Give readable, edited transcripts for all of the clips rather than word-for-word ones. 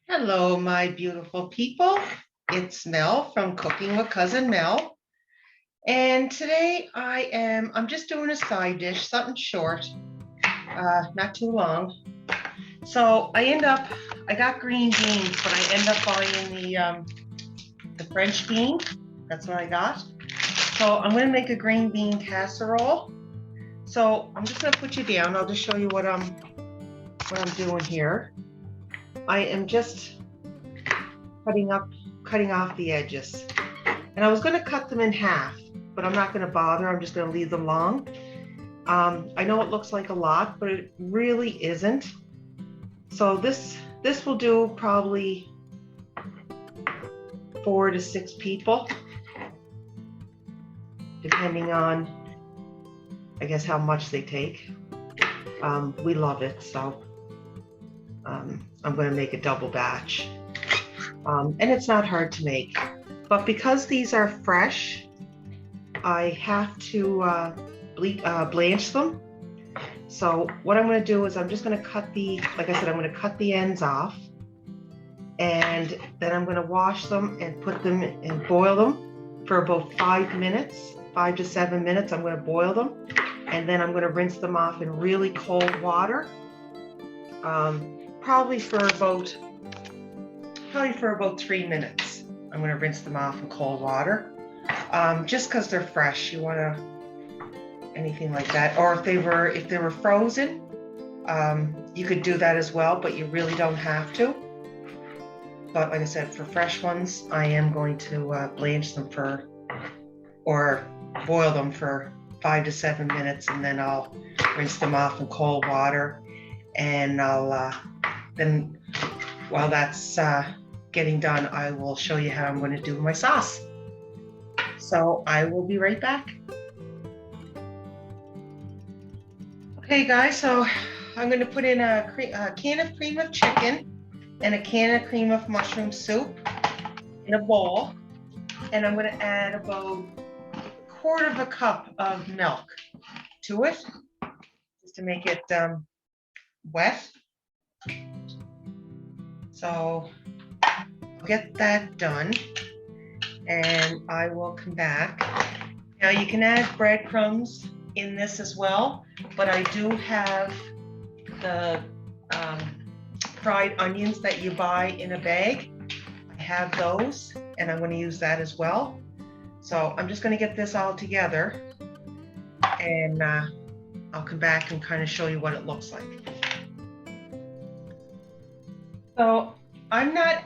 Hello, my beautiful people. It's Mel from Cooking with Cousin Mel. And today I'm just doing a side dish, something short, not too long. So I got green beans, but I end up buying the French bean. That's what I got. So I'm gonna make a green bean casserole. So I'm just gonna put you down. I'll just show you what I'm doing here. I am just cutting off the edges. And I was going to cut them in half, but I'm not going to bother. I'm just going to leave them long. I know it looks like a lot, but it really isn't. So this will do probably 4 to 6 people, depending on, I guess, how much they take. We love it, so I'm going to make a double batch. And it's not hard to make. But because these are fresh, I have to blanch them. So what I'm going to do is I'm just going to cut like I said, I'm going to cut the ends off. And then I'm going to wash them and put them and boil them for about 5 minutes, 5 to 7 minutes. I'm going to boil them. And then I'm going to rinse them off in really cold water. Probably for about 3 minutes. I'm going to rinse them off in cold water, just because they're fresh. You want to anything like that, or if they were frozen, you could do that as well, but you really don't have to. But like I said, for fresh ones, I am going to blanch them or boil them for 5 to 7 minutes, and then I'll rinse them off in cold water, and I'll then while that's getting done, I will show you how I'm going to do my sauce. So I will be right back. Okay guys, so I'm going to put in a can of cream of chicken and a can of cream of mushroom soup in a bowl, and I'm going to add about 1/4 cup of milk to it, just to make it wet. So get that done, and I will come back. Now you can add breadcrumbs in this as well, but I do have the fried onions that you buy in a bag. I have those, and I'm going to use that as well. So I'm just going to get this all together, and I'll come back and kind of show you what it looks like. So I'm not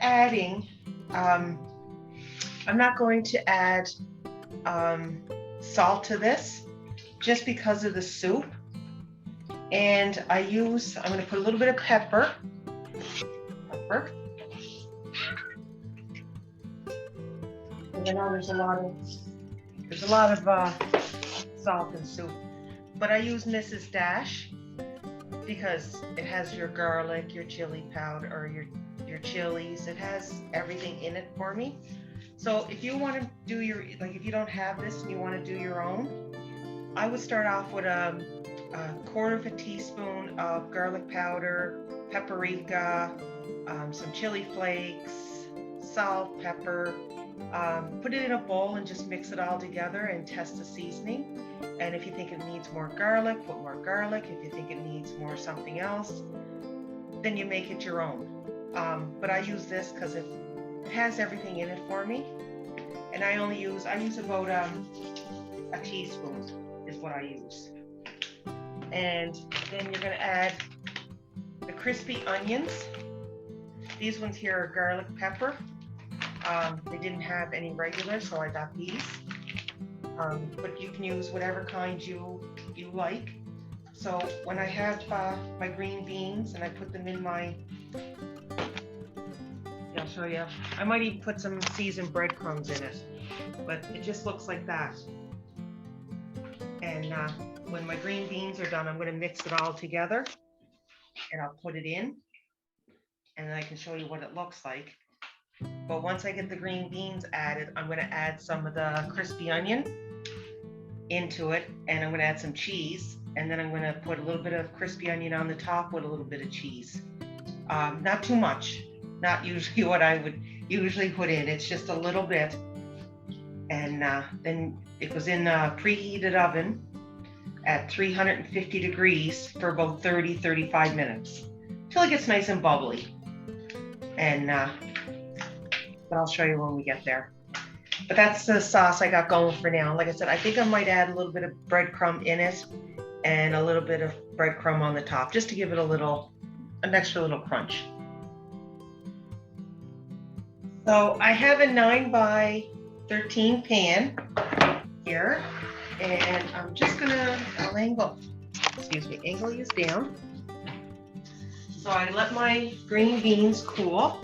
going to add salt to this, just because of the soup. And I'm going to put a little bit of pepper. And I know there's a lot of salt in soup, but I use Mrs. Dash because it has your garlic, your chili powder, or your chilies. It has everything in it for me. So if you want to do if you don't have this and you want to do your own, I would start off with a 1/4 teaspoon of garlic powder, paprika, some chili flakes, salt, pepper. Put it in a bowl and just mix it all together and test the seasoning. And if you think it needs more garlic, put more garlic. If you think it needs more something else, then you make it your own. But I use this because it has everything in it for me. And I use about a teaspoon is what I use. And then you're going to add the crispy onions. These ones here are garlic pepper. They didn't have any regular, so I got these. But you can use whatever kind you like. So when I have my green beans and I put them in I'll show you. I might even put some seasoned breadcrumbs in it, but it just looks like that. And when my green beans are done, I'm going to mix it all together, and I'll put it in, and then I can show you what it looks like. But once I get the green beans added, I'm going to add some of the crispy onion into it, and I'm going to add some cheese, and then I'm going to put a little bit of crispy onion on the top with a little bit of cheese. Not too much, not usually what I would usually put in. It's just a little bit. And then it was in a preheated oven at 350 degrees for about 35 minutes until it gets nice and bubbly. And but I'll show you when we get there. But that's the sauce I got going for now. Like I said, I think I might add a little bit of breadcrumb in it and a little bit of breadcrumb on the top, just to give it an extra little crunch. So I have a 9 by 13 pan here, and I'm just gonna, angle these down. So I let my green beans cool.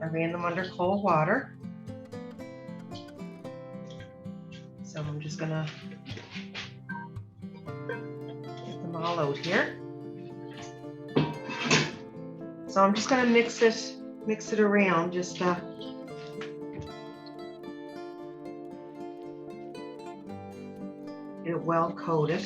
I ran them under cold water. So I'm just gonna get them all out here. So I'm just gonna mix it around, just get it well coated.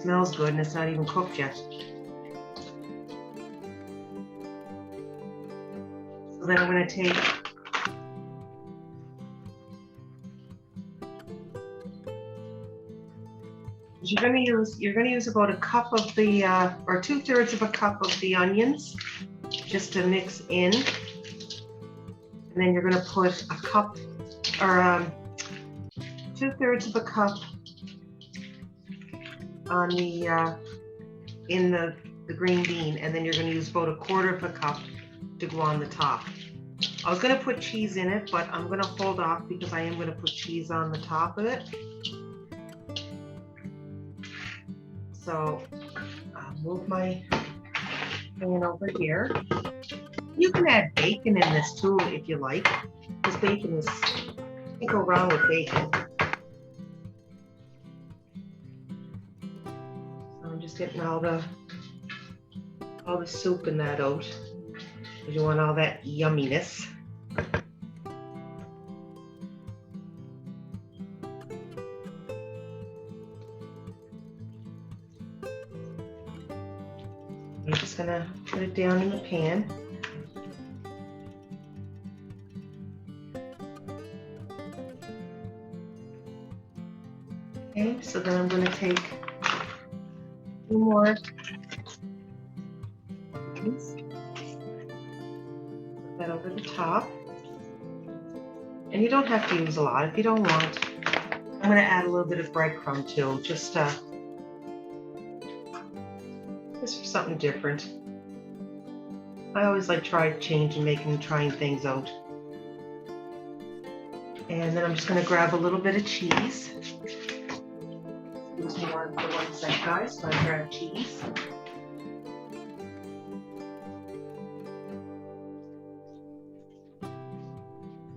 Smells good, and it's not even cooked yet. So then I'm going to take you're going to use about a cup of the or 2/3 of a cup of the onions, just to mix in, and then you're going to put a cup or 2/3 of a cup on the in the green bean, and then you're going to use about 1/4 of a cup to go on the top. I was going to put cheese in it, but I'm going to hold off because I am going to put cheese on the top of it. So I'll move my pan over here. You can add bacon in this too if you like, because bacon is, you can't go wrong with bacon. I'm just getting all the soup and that out, because you want all that yumminess. I'm just gonna put it down in the pan. Okay, so then I'm gonna take 2 more. Put that over the top. And you don't have to use a lot if you don't want. I'm going to add a little bit of breadcrumb too, just for something different. I always like trying things out. And then I'm just going to grab a little bit of cheese. Excuse me for 1 sec, guys. So I grab cheese.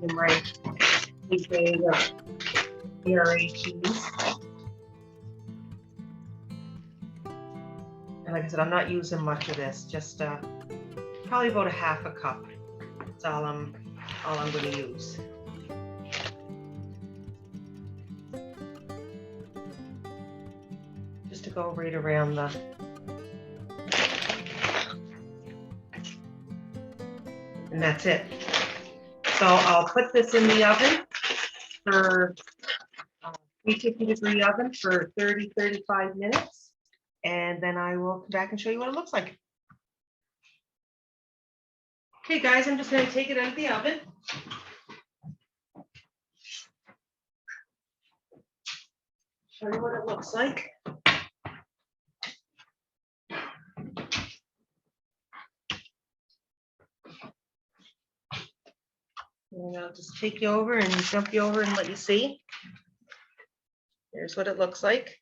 And my big bag of ERA cheese. And like I said, I'm not using much of this, just probably about 1/2 cup. That's all I'm going to use. Just to go right around and that's it. So I'll put this in the oven for 350-degree oven for 35 minutes, and then I will come back and show you what it looks like. Okay, guys, I'm just going to take it out of the oven. Show you what it looks like. And I'll just take you over and jump you over and let you see. Here's what it looks like.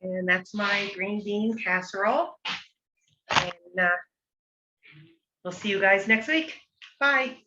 And that's my green bean casserole. And we'll see you guys next week. Bye.